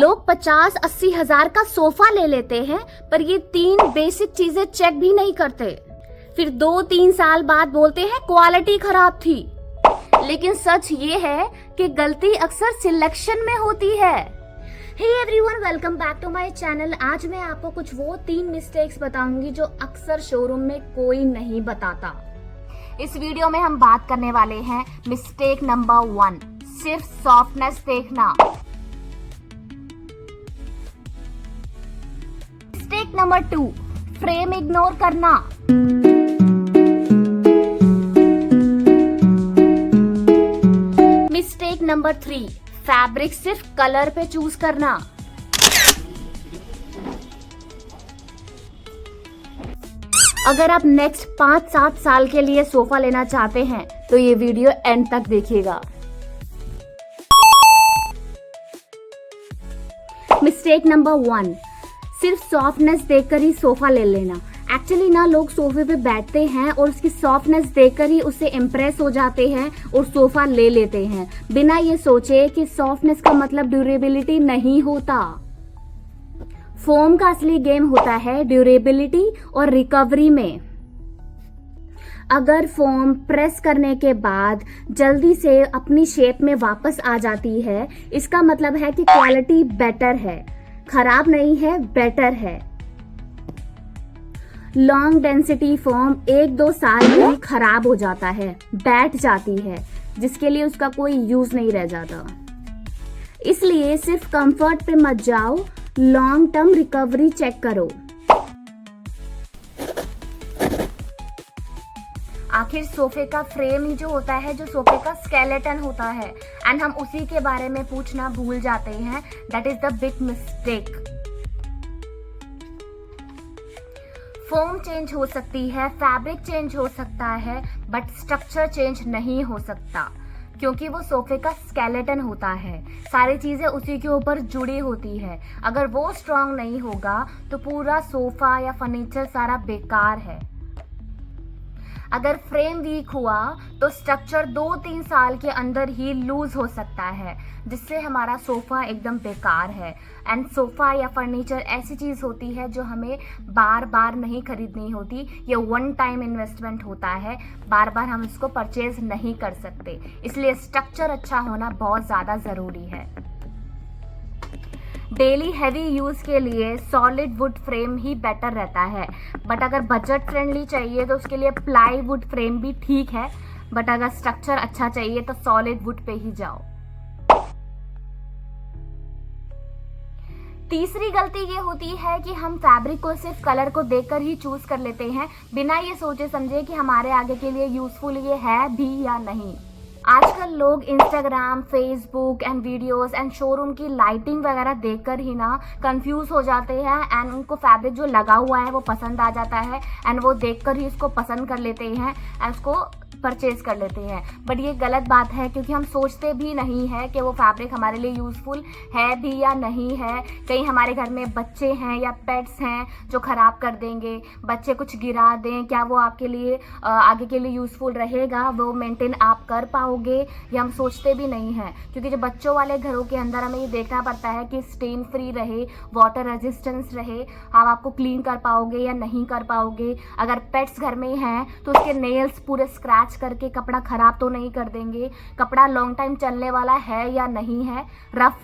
लोग 50-80 हजार का सोफा ले लेते हैं, पर ये 3 बेसिक चीजें चेक भी नहीं करते। फिर 2-3 साल बाद बोलते हैं क्वालिटी खराब थी। लेकिन सच ये है कि गलती अक्सर सिलेक्शन में होती है। Hey everyone, welcome back to my channel. आज मैं आपको कुछ वो 3 मिस्टेक्स बताऊंगी जो अक्सर शोरूम में कोई नहीं बताता। इस वीडियो में हम बात करने वाले हैं मिस्टेक नंबर 1, सिर्फ सॉफ्टनेस देखना। मिस्टेक नंबर 2, फ्रेम इग्नोर करना। मिस्टेक नंबर 3, फैब्रिक सिर्फ कलर पे चूज करना। अगर आप नेक्स्ट 5-7 साल के लिए सोफा लेना चाहते हैं तो ये वीडियो एंड तक देखिएगा। मिस्टेक नंबर 1, सिर्फ सॉफ्टनेस देखकर ही सोफा ले लेना। एक्चुअली ना, लोग सोफे पे बैठते हैं और उसकी सॉफ्टनेस देखकर ही उससे इम्प्रेस हो जाते हैं और सोफा ले लेते हैं, बिना ये सोचे कि सॉफ्टनेस का मतलब ड्यूरेबिलिटी नहीं होता। फोम का असली गेम होता है ड्यूरेबिलिटी और रिकवरी में। अगर फोम प्रेस करने के बाद जल्दी से अपनी शेप में वापस आ जाती है, इसका मतलब है कि क्वालिटी बेटर है, खराब नहीं है, बेटर है। लॉन्ग डेंसिटी फोम 1-2 साल में ही खराब हो जाता है, बैठ जाती है, जिसके लिए उसका कोई यूज नहीं रह जाता। इसलिए सिर्फ कंफर्ट पे मत जाओ, लॉन्ग टर्म रिकवरी चेक करो। आखिर सोफे का फ्रेम ही जो होता है, जो सोफे का स्केलेटन होता है, एंड हम उसी के बारे में पूछना भूल जाते हैं। That is the big mistake. Foam change हो सकती है, फैब्रिक चेंज हो सकता है, बट स्ट्रक्चर चेंज नहीं हो सकता, क्योंकि वो सोफे का स्केलेटन होता है। सारी चीजें उसी के ऊपर जुड़ी होती है। अगर वो स्ट्रांग नहीं होगा तो पूरा सोफा या फर्नीचर सारा बेकार है। अगर फ्रेम वीक हुआ तो स्ट्रक्चर 2-3 साल के अंदर ही लूज हो सकता है, जिससे हमारा सोफा एकदम बेकार है। एंड सोफा या फर्नीचर ऐसी चीज होती है जो हमें बार बार नहीं खरीदनी होती। ये वन टाइम इन्वेस्टमेंट होता है, बार बार हम इसको परचेज नहीं कर सकते। इसलिए स्ट्रक्चर अच्छा होना बहुत ज्यादा जरूरी है। डेली हैवी यूज के लिए सॉलिड वुड फ्रेम ही बेटर रहता है, बट अगर बजट फ्रेंडली चाहिए तो उसके लिए प्लाई वुड फ्रेम भी ठीक है, बट अगर स्ट्रक्चर अच्छा चाहिए तो सॉलिड वुड पे ही जाओ। तीसरी गलती ये होती है कि हम फैब्रिक को सिर्फ कलर को देखकर ही चूज कर लेते हैं, बिना ये सोचे समझे कि हमारे आगे के लिए यूजफुल ये है भी या नहीं। आजकल लोग Instagram, Facebook and videos and showroom की लाइटिंग वगैरह देखकर ही ना कंफ्यूज हो जाते हैं, एंड उनको फैब्रिक जो लगा हुआ है वो पसंद आ जाता है, एंड वो देखकर ही उसको पसंद कर लेते हैं एंड उसको परचेज कर लेते हैं। बट ये गलत बात है, क्योंकि हम सोचते भी नहीं है कि वो फैब्रिक हमारे लिए यूजफुल है भी या नहीं है। कहीं हमारे घर में बच्चे हैं या पेट्स हैं जो खराब कर देंगे, बच्चे कुछ गिरा दें, क्या वो आपके लिए आगे के लिए यूजफुल रहेगा, वो मेंटेन आप कर पाओगे, ये हम सोचते भी नहीं हैं। क्योंकि जो बच्चों वाले घरों के अंदर हमें ये देखना पड़ता है कि स्टेन फ्री रहे, वाटर रेजिस्टेंस रहे, आप आपको क्लीन कर पाओगे या नहीं कर पाओगे। अगर पेट्स घर में हैं तो उसके नेल्स पूरे स्क्रैच करके कपड़ा खराब तो नहीं कर देंगे, कपड़ा लॉन्ग टाइम चलने वाला है या नहीं है, रफ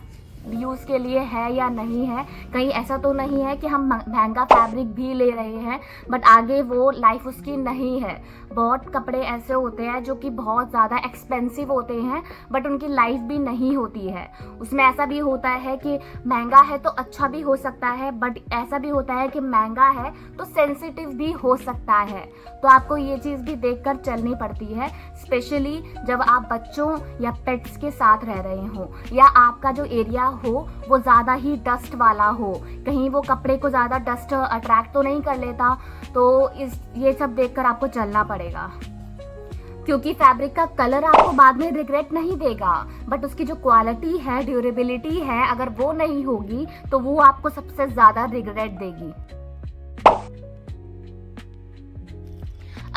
यूज के लिए है या नहीं है। कहीं ऐसा तो नहीं है कि हम महंगा फैब्रिक भी ले रहे हैं बट आगे वो लाइफ उसकी नहीं है। बहुत कपड़े ऐसे होते हैं जो कि बहुत ज़्यादा एक्सपेंसिव होते हैं बट उनकी लाइफ भी नहीं होती है। उसमें ऐसा भी होता है कि महंगा है तो अच्छा भी हो सकता है, बट ऐसा भी होता है कि महंगा है तो सेंसिटिव भी हो सकता है। तो आपको ये चीज़ भी देखकर चलनी पड़ती है, स्पेशली जब आप बच्चों या पेट्स के साथ रह रहे हो, या आपका जो एरिया हो वो ज़्यादा ही डस्ट वाला हो, कहीं वो कपड़े को ज़्यादा डस्ट अट्रैक्ट तो नहीं कर लेता। तो ये सब देखकर आपको चलना पड़ेगा, क्योंकि फैब्रिक का कलर आपको बाद में रिग्रेट नहीं देगा, बट उसकी जो क्वालिटी है, ड्यूरेबिलिटी है, अगर वो नहीं होगी तो वो आपको सबसे ज़्यादा रिग्रेट देगी।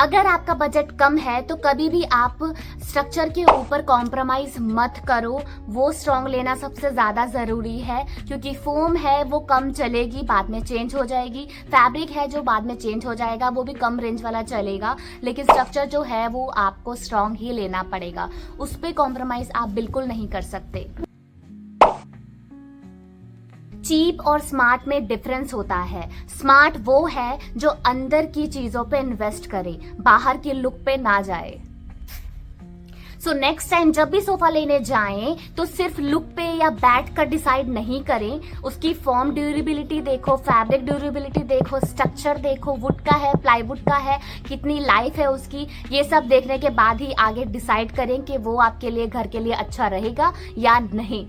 अगर आपका बजट कम है तो कभी भी आप स्ट्रक्चर के ऊपर कॉम्प्रोमाइज मत करो, वो स्ट्रॉन्ग लेना सबसे ज़्यादा ज़रूरी है, क्योंकि फोम है वो कम चलेगी, बाद में चेंज हो जाएगी। फैब्रिक है जो बाद में चेंज हो जाएगा, वो भी कम रेंज वाला चलेगा, लेकिन स्ट्रक्चर जो है वो आपको स्ट्रॉन्ग ही लेना पड़ेगा, उस पर कॉम्प्रोमाइज आप बिल्कुल नहीं कर सकते। चीप और स्मार्ट में डिफरेंस होता है। स्मार्ट वो है जो अंदर की चीजों पे इन्वेस्ट करे, बाहर की लुक पे ना जाए। सो नेक्स्ट टाइम जब भी सोफा लेने जाएं तो सिर्फ लुक पे या बैठ कर डिसाइड नहीं करें, उसकी फॉर्म ड्यूरेबिलिटी देखो, फैब्रिक ड्यूरेबिलिटी देखो, स्ट्रक्चर देखो, वुड का है, प्लाईवुड का है, कितनी लाइफ है उसकी, ये सब देखने के बाद ही आगे डिसाइड करें कि वो आपके लिए घर के लिए अच्छा रहेगा या नहीं।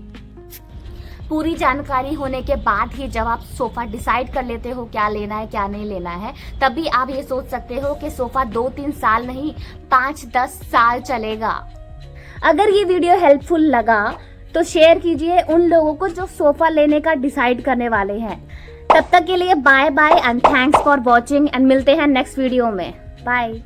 पूरी जानकारी होने के बाद ही जब आप सोफा डिसाइड कर लेते हो क्या लेना है क्या नहीं लेना है, तभी आप ये सोच सकते हो कि सोफा 2-3 साल नहीं 5-10 साल चलेगा। अगर ये वीडियो हेल्पफुल लगा तो शेयर कीजिए उन लोगों को जो सोफा लेने का डिसाइड करने वाले हैं। तब तक के लिए bye bye and thanks for watching, and मिलते हैं नेक्स्ट वीडियो में। बाय।